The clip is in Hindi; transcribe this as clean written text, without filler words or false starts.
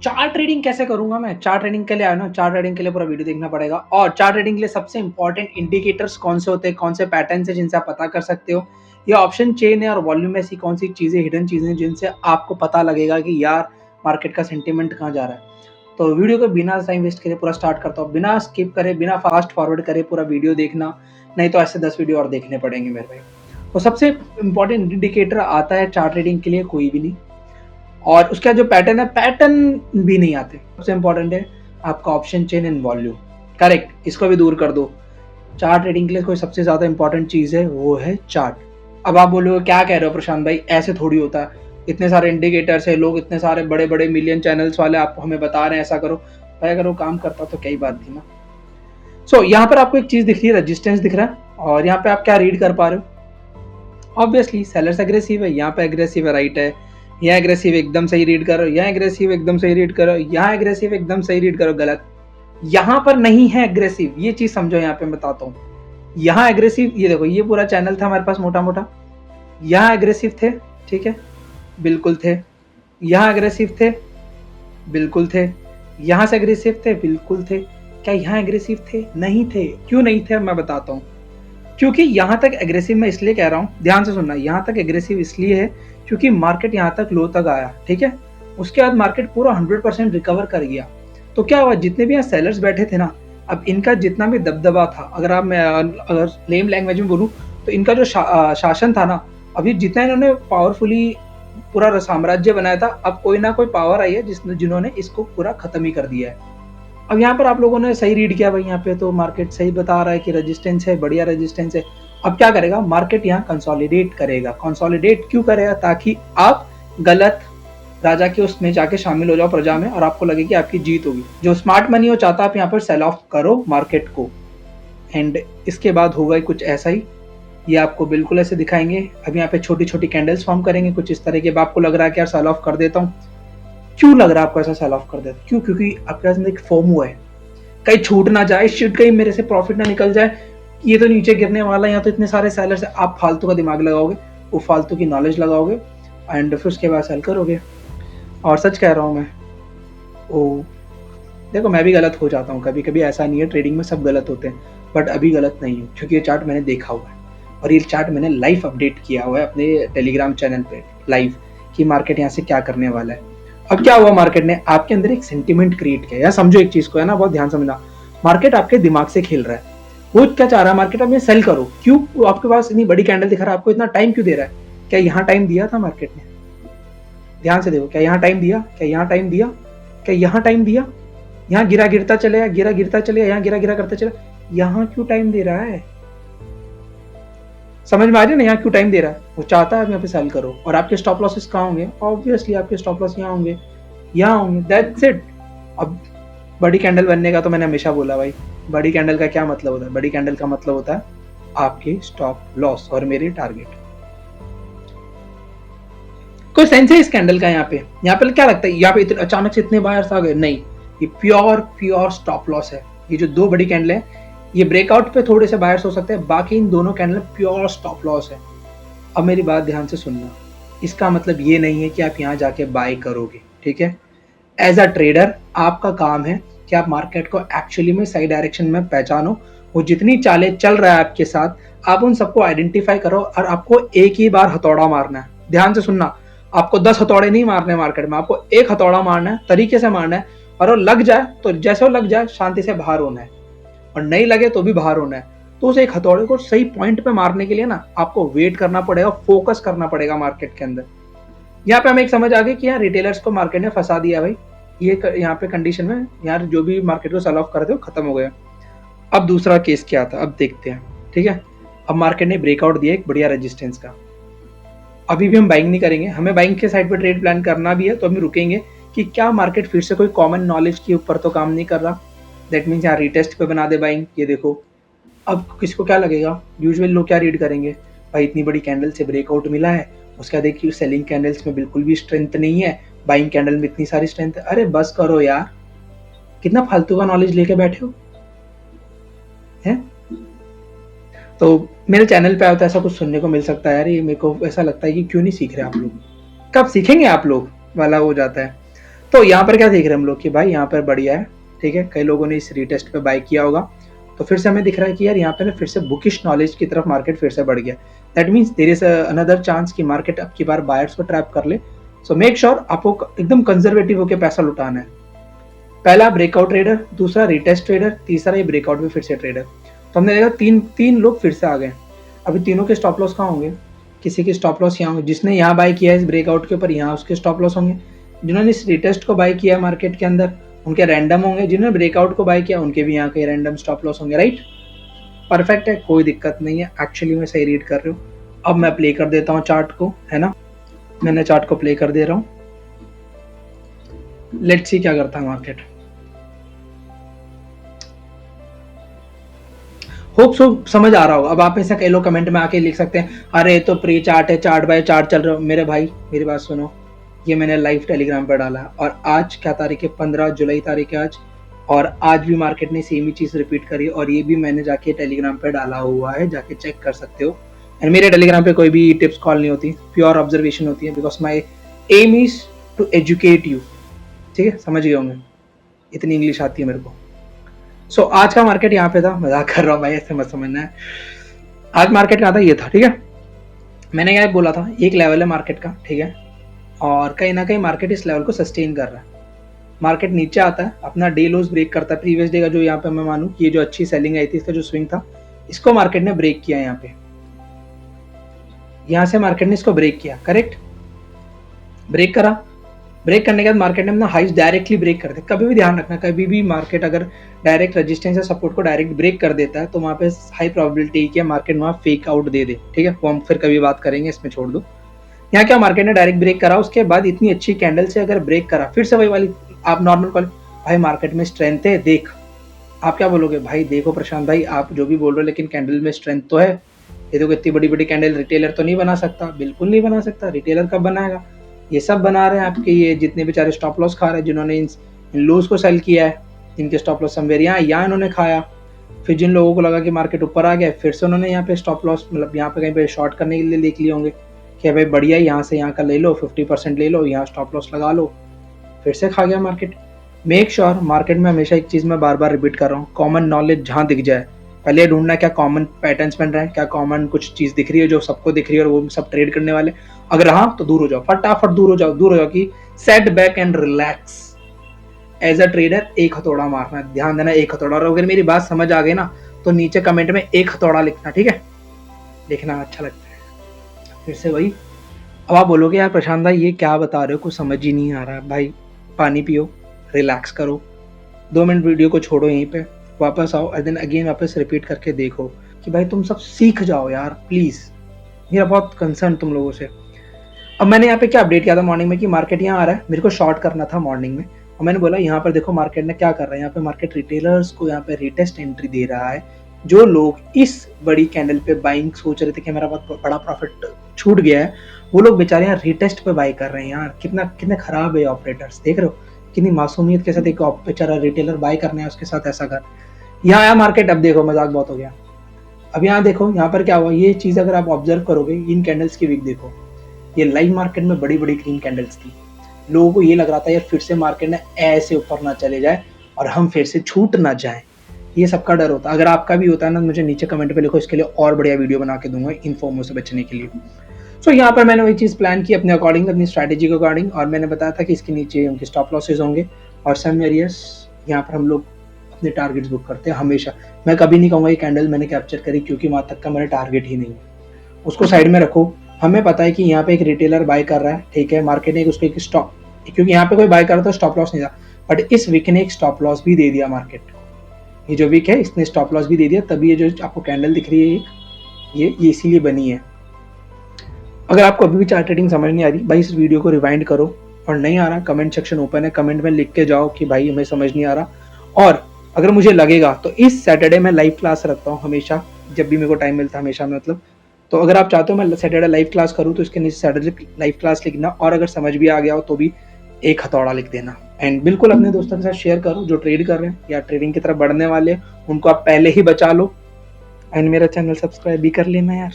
चार्ट ट्रेडिंग कैसे करूंगा मैं? चार्ट ट्रेडिंग के लिए आया ना, चार्ट ट्रेडिंग के लिए पूरा वीडियो देखना पड़ेगा। और चार्ट ट्रेडिंग के लिए सबसे इंपॉर्टेंट इंडिकेटर्स कौन से होते हैं, कौन से पैटर्न है जिनसे आप पता कर सकते हो, या ऑप्शन चेन है और वॉल्यूम ऐसी कौन सी चीजें, हिडन चीजें जिनसे आपको पता लगेगा कि यार मार्केट का सेंटिमेंट कहाँ जा रहा है। तो वीडियो को बिना टाइम वेस्ट करे पूरा स्टार्ट करता हूँ, बिना स्किप करे, बिना फास्ट फॉरवर्ड करे पूरा वीडियो देखना, नहीं तो ऐसे 10 वीडियो और देखने पड़ेंगे मेरे भाई। तो सबसे इंपॉर्टेंट इंडिकेटर आता है चार्ट ट्रेडिंग के लिए कोई भी नहीं, और उसका जो पैटर्न है, पैटर्न भी नहीं आते। सबसे इंपॉर्टेंट है आपका option chain and volume. Correct, इसको भी दूर कर दो। चार्ट ट्रेडिंग के लिए कोई सबसे ज्यादा इंपॉर्टेंट चीज है, वो है चार्ट। अब आप बोलोगे क्या कह रहे हो प्रशांत भाई, ऐसे थोड़ी होता है, इतने सारे इंडिकेटर्स है, लोग इतने सारे बड़े बड़े मिलियन चैनल्स वाले आपको हमें बता रहे हैं ऐसा करो। भाई अगर वो काम करता तो कई बात थी ना। सो यहाँ पर आपको एक चीज दिख रही है, रेजिस्टेंस दिख रहा है, और यहाँ पे आप क्या रीड कर पा रहे हो? ऑब्वियसली सेलर्स एग्रेसिव है, यहाँ पे एग्रेसिव है, राइट है। यहाँ एग्रेसिव एकदम सही रीड करो, यहाँ एग्रेसिव एकदम सही रीड करो, यहाँ एग्रेसिव एकदम सही रीड करो, गलत। यहाँ पर नहीं है एग्रेसिव, ये चीज समझो। यहाँ पे मैं बताता हूँ, यहाँ एग्रेसिव, ये देखो ये पूरा चैनल था हमारे पास मोटा मोटा, यहाँ एग्रेसिव थे, ठीक है, बिल्कुल थे। यहाँ एग्रेसिव थे, बिल्कुल थे। यहाँ से एग्रेसिव थे, बिल्कुल थे। क्या यहाँ एग्रेसिव थे? नहीं थे। क्यों नहीं थे, अब मैं बताता हूँ। क्योंकि यहाँ तक एग्रेसिव मैं इसलिए कह रहा हूँ, ध्यान से सुनना, यहाँ तक एग्रेसिव इसलिए है क्योंकि मार्केट यहाँ तक लो तक आया, ठीक है। उसके बाद मार्केट पूरा 100% रिकवर कर गया। तो क्या हुआ, जितने भी यहाँ सेलर्स बैठे थे ना, अब इनका जितना भी दबदबा था, अगर लेम लैंग्वेज में बोलूँ तो इनका जो शासन था ना, अभी जितना इन्होंने पावरफुली पूरा साम्राज्य बनाया था, अब कोई ना कोई पावर आई है जिन्होंने इसको पूरा खत्म ही कर दिया है। अब यहाँ पर आप लोगों ने सही रीड किया भाई, यहाँ पे तो मार्केट सही बता रहा है कि रेजिस्टेंस है, बढ़िया रेजिस्टेंस है। अब क्या करेगा मार्केट, यहाँ कंसोलिडेट करेगा। कंसोलिडेट क्यों करेगा? ताकि आप गलत राजा के उसमें जाके शामिल हो जाओ, प्रजा में, और आपको लगे कि आपकी जीत होगी। जो स्मार्ट मनी हो चाहता आप यहाँ पर सेल ऑफ करो मार्केट को, एंड इसके बाद होगा कुछ ऐसा ही। ये आपको बिल्कुल ऐसे दिखाएंगे। अब यहाँ पे छोटी छोटी कैंडल्स फॉर्म करेंगे कुछ इस तरह के। अब आपको लग रहा है कि यार सेल ऑफ कर देता हूँ। क्यों लग रहा है आपको ऐसा सेल ऑफ कर देता? क्यों? क्योंकि आपके पास एक फोमो है, कहीं छूट ना जाए शिट, कहीं मेरे से प्रॉफिट ना निकल जाए, ये तो नीचे गिरने वाला है, यहाँ तो इतने सारे सेलर्स है। आप फालतू का दिमाग लगाओगे, वो फालतू की नॉलेज लगाओगे, एंड फिर उसके बाद सेल करोगे। और सच कह रहा हूँ मैं, ओ देखो मैं भी गलत हो जाता हूँ कभी कभी, ऐसा नहीं है, ट्रेडिंग में सब गलत होते हैं, बट अभी गलत नहीं हूँ क्योंकि ये चार्ट मैंने देखा हुआ है, और ये चार्ट मैंने लाइव अपडेट किया हुआ है अपने टेलीग्राम चैनल पे लाइव, कि मार्केट यहाँ से क्या करने वाला है। अब क्या हुआ, मार्केट ने आपके अंदर एक सेंटिमेंट क्रिएट किया। यार समझो एक चीज को, है ना, बहुत ध्यान समझना। मार्केट आपके दिमाग से खेल रहा है। वो क्या चाह रहा है मार्केट, अब ये सेल करो। क्यों? वो आपके पास इतनी बड़ी कैंडल दिखा रहा है, आपको इतना टाइम क्यों दे रहा है? क्या यहाँ टाइम दिया था मार्केट ने? ध्यान से देखो, क्या यहाँ टाइम दिया? क्या यहाँ टाइम दिया? क्या यहाँ टाइम दिया? यहाँ गिरा गिरता चलेगा, गिरा गिरता चलेगा, यहाँ गिरा गिरा करता चला, यहाँ क्यों टाइम दे रहा है? समझ में आ रही है ना, यहाँ क्यों टाइम दे रहा है? वो चाहता है यहाँ पे सेल करो। और आपके स्टॉप लॉसेस कहाँ होंगे? ऑब्वियसली आपके स्टॉप लॉस यहाँ होंगे, यहाँ होंगे, दैट्स इट। अब बड़ी कैंडल बनने का तो मैंने हमेशा बोला भाई, बड़ी कैंडल का क्या मतलब होता है? बड़ी कैंडल का मतलब होता है आपके स्टॉप लॉस और मेरे टारगेट। कोई सेंस है इस कैंडल का? यहाँ पे क्या लगता है, यहाँ पे अचानक से इतने बायर्स आ गए? नहीं, ये प्योर स्टॉप लॉस है। ये जो दो बड़ी कैंडल है, ये ब्रेकआउट पे थोड़े से बायर्स हो सकते हैं, बाकी इन दोनों कैंडल प्योर स्टॉप लॉस है। अब मेरी बात ध्यान से सुनना, इसका मतलब ये नहीं है कि आप यहाँ जाके बाय करोगे, ठीक है। एज अ ट्रेडर आपका काम है कि आप मार्केट को एक्चुअली में सही डायरेक्शन में पहचानो। वो जितनी चालें चल रहा है आपके साथ, आप उन सबको आइडेंटिफाई करो, और आपको एक ही बार हथौड़ा मारना है। ध्यान से सुनना, आपको 10 हथौड़े नहीं मारने मार्केट में, आपको एक हथौड़ा मारना है, तरीके से मारना है, और वो लग जाए तो जैसे वो लग जाए शांति से बाहर होना है, और नहीं लगे तो भी बाहर होना है। तो उस एक हथौड़े को सही पॉइंट पे मारने के लिए ना आपको वेट करना पड़ेगा, फोकस करना पड़ेगा मार्केट के अंदर। यहाँ पे हमें एक समझ आ गई कि यार रिटेलर्स को मार्केट ने फंसा दिया भाई, ये यहाँ पे कंडीशन में यार जो भी मार्केट को सेल ऑफ कर दे खत्म हो गया। अब दूसरा केस क्या था, अब देखते हैं, ठीक है। अब मार्केट ने ब्रेकआउट दिया एक बढ़िया रेजिस्टेंस का। अभी भी हम बाइंग नहीं करेंगे, हमें बाइंग के साइड पे ट्रेड प्लान करना भी है, तो हम रुकेंगे कि क्या मार्केट फिर से कोई कॉमन नॉलेज के ऊपर तो काम नहीं कर रहा। दैट मीन्स यहाँ रिटेस्ट पे बना दे बाइंग। ये देखो, अब किसी को क्या लगेगा, यूजुअली लोग क्या रीड करेंगे, भाई इतनी बड़ी कैंडल से ब्रेकआउट मिला है, उसका देखिए सेलिंग कैंडल्स में बिल्कुल भी स्ट्रेंथ नहीं है, बाइंग कैंडल में इतनी सारी स्ट्रेंथ है। अरे बस करो यार, कितना फालतू का नॉलेज लेके बैठे हो हैं। तो मेरे चैनल पे आता है ऐसा कुछ सुनने को मिल सकता है यार, ये मेरे को ऐसा लगता है कि क्यों नहीं सीख रहे आप लोग, कब सीखेंगे आप लोग वाला हो जाता है। तो यहाँ पर क्या देख रहे हैं हम लोग कि भाई यहाँ पर बढ़िया है, ठीक है। कई लोगों ने इस रीटेस्ट पे बाय किया होगा, तो फिर से हमें दिख रहा है कि यार यहाँ पे फिर से बुकिश नॉलेज की तरफ मार्केट फिर से बढ़ गया। That means there is another chance कि मार्केट अब की बार बायर्स को ट्रैप कर ले। सो मेक श्योर आपको एकदम कंजर्वेटिव होकर पैसा लुटाना है। पहला ब्रेकआउट ट्रेडर, दूसरा रिटेस्ट ट्रेडर, तीसरा ये ब्रेकआउट में फिर से ट्रेडर। तो हमने देखा तीन लोग फिर से आ गए। अभी तीनों के स्टॉप लॉस कहाँ होंगे? किसी के स्टॉप लॉस यहाँ होंगे, जिसने यहाँ बाय किया है इस ब्रेकआउट के ऊपर, यहाँ उसके स्टॉप लॉस होंगे। जिन्होंने इस रिटेस्ट को बाय किया मार्केट के अंदर, उनके रैंडम होंगे। जिन्होंने ब्रेकआउट को बाय किया उनके भी यहाँ के रैंडम स्टॉप लॉस होंगे, राइट। परफेक्ट है, कोई दिक्कत नहीं है। एक्चुअली मैं सही रीड कर रही हूँ। अब मैं प्ले कर देता हूँ चार्ट को, है ना। मैंने चार्ट को प्ले कर दे रहा हूँ। लेट्स सी क्या करता है मार्केट। होप सो समझ आ रहा होगा। अब आप ऐसा कई लोग कमेंट में आके लिख सकते हैं, अरे तो प्री चार्ट है, चार्ट बाय चार्ट चल रहा है। मेरे भाई मेरी बात सुनो, ये मैंने लाइव टेलीग्राम पर डाला और आज क्या तारीख है? 15 जुलाई तारीख है आज। और आज भी मार्केट ने सेम ही चीज़ रिपीट करी और ये भी मैंने जाके टेलीग्राम पे डाला हुआ है, जाके चेक कर सकते हो। एंड मेरे टेलीग्राम पे कोई भी टिप्स कॉल नहीं होती, प्योर ऑब्जर्वेशन होती है, because my aim is to educate you. ठीक है, समझ गए होंगे, इतनी इंग्लिश आती है मेरे को। सो आज का मार्केट यहाँ पे था, मजाक कर रहा हूँ भाई, ऐसे मत समझना है। आज मार्केट कहाँ था? ये था, ठीक है। मैंने क्या बोला था, एक लेवल है मार्केट का, ठीक है, और कहीं ना कहीं मार्केट इस लेवल को सस्टेन कर रहा है। मार्केट नीचे आता है, अपना डे लोज ब्रेक करता है। प्रीवियस डे का जो यहाँ पे मैं मानूं ये जो अच्छी सेलिंग आई थी, इसका जो स्विंग था, इसको मार्केट ने ब्रेक किया। यहाँ पे यहाँ से मार्केट ने इसको ब्रेक किया, करेक्ट। ब्रेक करा, ब्रेक करने के बाद मार्केट ने अपना हाइस डायरेक्टली ब्रेक कर दिया। कभी भी ध्यान रखना, कभी भी मार्केट अगर डायरेक्ट रेजिस्टेंस या सपोर्ट को डायरेक्ट ब्रेक कर देता है तो वहाँ पे हाई प्रोबेबिलिटी कि मार्केट वहाँ फेक आउट दे दे, ठीक है। वो हम फिर कभी बात करेंगे, इसमें छोड़ दो। यहाँ क्या मार्केट ने डायरेक्ट ब्रेक करा, उसके बाद इतनी अच्छी कैंडल से अगर ब्रेक करा, फिर से वही वाली आप नॉर्मल कॉल, भाई मार्केट में स्ट्रेंथ है देख। आप क्या बोलोगे? भाई देखो प्रशांत भाई, आप जो भी बोल रहे हो, लेकिन कैंडल में स्ट्रेंथ तो है। ये देखो इतनी बड़ी बड़ी कैंडल रिटेलर तो नहीं बना सकता, बिल्कुल नहीं बना सकता। रिटेलर कब बनाएगा? ये सब बना रहे हैं आपके, ये जितने बेचारे स्टॉप लॉस खा रहे हैं, जिन्होंने इन लोज को सेल किया है, इनके स्टॉप लॉस समवेयर यहाँ इन्होंने खाया। फिर जिन लोगों को लगा कि मार्केट ऊपर आ गया, फिर से उन्होंने यहाँ पे स्टॉप लॉस, मतलब यहाँ पे कहीं पे शॉर्ट करने के लिए देख लिए होंगे कि भाई बढ़िया, यहाँ से यहाँ का ले लो, 50% ले लो, यहाँ स्टॉप लॉस लगा लो, फिर से खा गया मार्केट। मेक श्योर मार्केट में हमेशा एक चीज़ मैं बार बार रिपीट कर रहा हूँ, कॉमन नॉलेज जहाँ दिख जाए पहले ढूंढना, क्या कॉमन पैटर्न्स बन रहे हैं, क्या कॉमन कुछ चीज़ दिख रही है जो सबको दिख रही है और वो सब ट्रेड करने वाले। अगर हाँ तो दूर हो जाओ, फटाफट दूर हो जाओ कि set back and relax. As a trader एक हथौड़ा मारना, ध्यान देना, एक हथौड़ा। और अगर मेरी बात समझ आ गई ना तो नीचे कमेंट में एक हथौड़ा लिखना, ठीक है, लिखना अच्छा लगता है। फिर से वही, अब आप बोलोगे यार प्रशांत भाई ये क्या बता रहे हो, कुछ समझ ही नहीं आ रहा। भाई पानी पियो, रिलैक्स करो, 2 मिनट वीडियो को छोड़ो, यहीं पे वापस आओ और देन अगेन वापस रिपीट करके देखो कि भाई तुम सब सीख जाओ यार प्लीज़। मेरा बहुत कंसर्न तुम लोगों से। अब मैंने यहाँ पे क्या अपडेट किया था मॉर्निंग में कि मार्केट यहाँ आ रहा है, मेरे को शॉर्ट करना था मॉर्निंग में, और मैंने बोला यहाँ पर देखो मार्केट ने क्या कर रहा है। यहाँ पे मार्केट रिटेलर्स को यहाँ पे रिटेस्ट एंट्री दे रहा है। जो लोग इस बड़ी कैंडल पे बाइंग सोच रहे थे कि मेरा बहुत बड़ा प्रॉफिट छूट गया है, वो लोग बेचारे यहाँ रिटेस्ट पे बाई कर रहे हैं। यार कितने खराब है ऑपरेटर्स, देख रहे हो कितनी मासूमियत के साथ एक बेचारा रिटेलर बाई करने है, उसके साथ ऐसा कर। यहाँ आया मार्केट, अब देखो मजाक बहुत हो गया। अब यहाँ देखो यहाँ पर क्या हुआ, ये चीज़ अगर आप ऑब्जर्व करोगे, इन कैंडल्स की वीक देखो, ये लाइव मार्केट में बड़ी बड़ी ग्रीन कैंडल्स थी। लोगों को ये लग रहा था यार फिर से मार्केट ने ऐसे ऊपर ना चले जाए और हम फिर से छूट ना जाए, ये सबका डर होता है। अगर आपका भी होता है ना, मुझे नीचे कमेंट पे लिखो, इसके लिए और बढ़िया वीडियो बना के दूंगा इन फॉर्मों से बचने के लिए। सो यहाँ पर मैंने वही चीज़ प्लान की अपने अकॉर्डिंग, अपनी स्ट्रैटेजी के अकॉर्डिंग, और मैंने बताया था कि इसके नीचे उनके स्टॉप लॉसेज होंगे और सम एरियस यहाँ पर हम लोग अपने टारगेट्स बुक करते हैं हमेशा। मैं कभी नहीं कहूँगा ये कैंडल मैंने कैप्चर करी क्योंकि वहाँ तक का मेरा टारगेट ही नहीं है, उसको साइड में रखो। हमें पता है कि यहाँ पे एक रिटेलर बाय कर रहा है, ठीक है, मार्केट ने उसको एक स्टॉप, क्योंकि यहाँ पे कोई बाय कर रहा था स्टॉप लॉस नहीं था, बट इस वीक ने एक स्टॉप लॉस भी दे दिया मार्केट को। ये जो वीक है इसने स्टॉप लॉस भी दे दिया, तभी ये जो आपको कैंडल दिख रही है ये इसीलिए बनी है। अगर आपको अभी भी चार्ट ट्रेडिंग समझ नहीं आ रही, भाई इस वीडियो को रिवाइंड करो, और नहीं आ रहा कमेंट सेक्शन ओपन है, कमेंट में लिख के जाओ कि भाई हमें समझ नहीं आ रहा। और अगर मुझे लगेगा तो इस सैटरडे मैं लाइव क्लास रखता हूँ हमेशा, जब भी मेरे को टाइम मिलता है हमेशा, मतलब तो अगर आप चाहते हो मैं सैटरडे लाइव क्लास करूँ तो इसके नीचे सैटरडे लाइव क्लास लिखना, और अगर समझ भी आ गया हो तो भी एक हथौड़ा लिख देना। एंड बिल्कुल अपने दोस्तों के साथ शेयर करो जो ट्रेड कर रहे हैं या ट्रेडिंग की तरफ बढ़ने वाले, उनको आप पहले ही बचा लो। एंड मेरा चैनल सब्सक्राइब भी कर लेना यार।